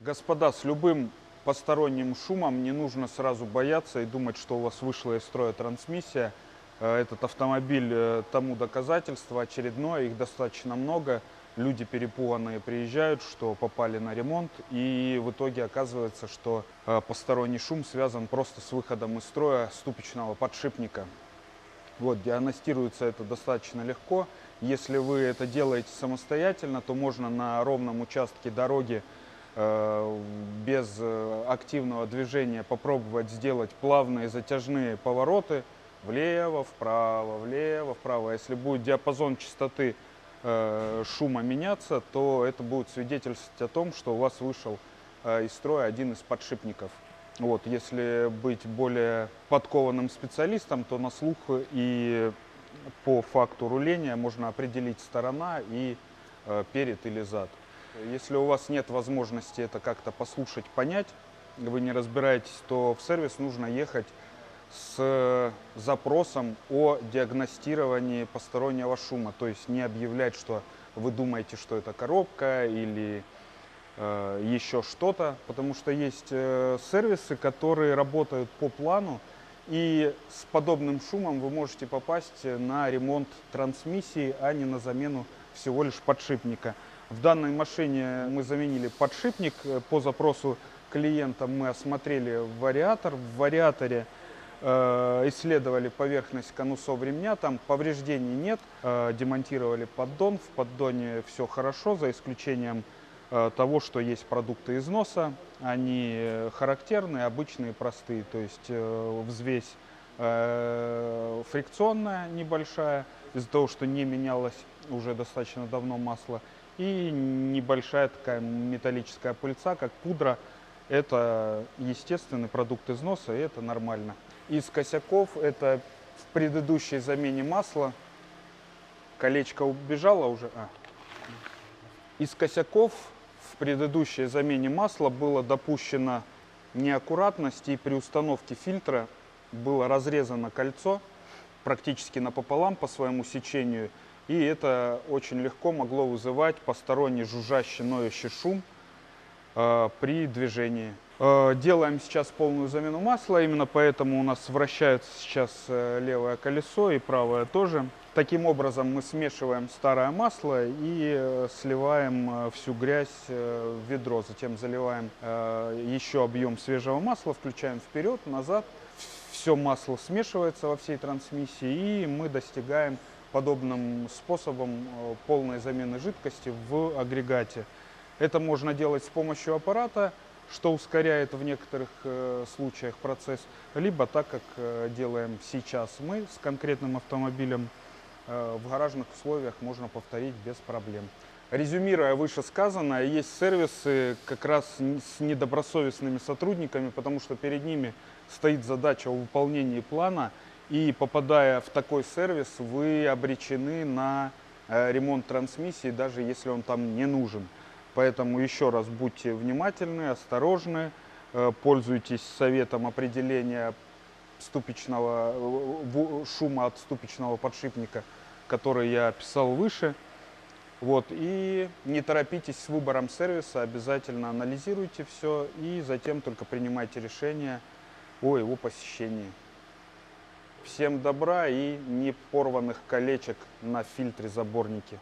Господа, с любым посторонним шумом не нужно сразу бояться и думать, что у вас вышла из строя трансмиссия. Этот автомобиль тому доказательство очередное, их достаточно много. Люди перепуганные приезжают, что попали на ремонт, и в итоге оказывается, что посторонний шум связан просто с выходом из строя ступичного подшипника. Вот, диагностируется это достаточно легко. Если вы это делаете самостоятельно, то можно на ровном участке дороги без активного движения попробовать сделать плавные затяжные повороты влево, вправо. Если будет диапазон частоты шума меняться, то это будет свидетельствовать о том, что у вас вышел из строя один из подшипников. Вот, если быть более подкованным специалистом, то на слух и по факту руления можно определить сторона и перед или зад. Если у вас нет возможности это как-то послушать, понять, вы не разбираетесь, то в сервис нужно ехать с запросом о диагностировании постороннего шума. То есть не объявлять, что вы думаете, что это коробка или еще что-то. Потому что есть сервисы, которые работают по плану. И с подобным шумом вы можете попасть на ремонт трансмиссии, а не на замену всего лишь подшипника. В данной машине мы заменили подшипник. По запросу клиента мы осмотрели вариатор. В вариаторе исследовали поверхность конусов ремня, там повреждений нет. Демонтировали поддон. В поддоне все хорошо, за исключением того, что есть продукты износа. Они характерные, обычные, простые. То есть взвесь фрикционная небольшая, из-за того, что не менялось уже достаточно давно масло. И небольшая такая металлическая пыльца, как пудра. Это естественный продукт износа, и это нормально. Из косяков это в предыдущей замене масла. Колечко убежало уже. Из косяков в предыдущей замене масла было допущено неаккуратность, и при установке фильтра было разрезано кольцо практически напополам по своему сечению. И это очень легко могло вызывать посторонний жужжащий, ноющий шум при движении. Делаем сейчас полную замену масла, именно поэтому у нас вращается сейчас левое колесо и правое тоже. Таким образом мы смешиваем старое масло и сливаем всю грязь в ведро. Затем заливаем еще объем свежего масла, включаем вперед, назад. Все масло смешивается во всей трансмиссии, и мы достигаем подобным способом полной замены жидкости в агрегате. Это можно делать с помощью аппарата, что ускоряет в некоторых случаях процесс, либо так, как делаем сейчас мы с конкретным автомобилем, в гаражных условиях можно повторить без проблем. Резюмируя вышесказанное, есть сервисы как раз с недобросовестными сотрудниками, потому что перед ними стоит задача о выполнении плана, и попадая в такой сервис, вы обречены на ремонт трансмиссии, даже если он там не нужен. Поэтому еще раз будьте внимательны, осторожны, пользуйтесь советом определения шума от ступичного подшипника, который я описал выше. Вот, и не торопитесь с выбором сервиса, обязательно анализируйте все и затем только принимайте решение о его посещении. Всем добра и не порванных колечек на фильтре заборники.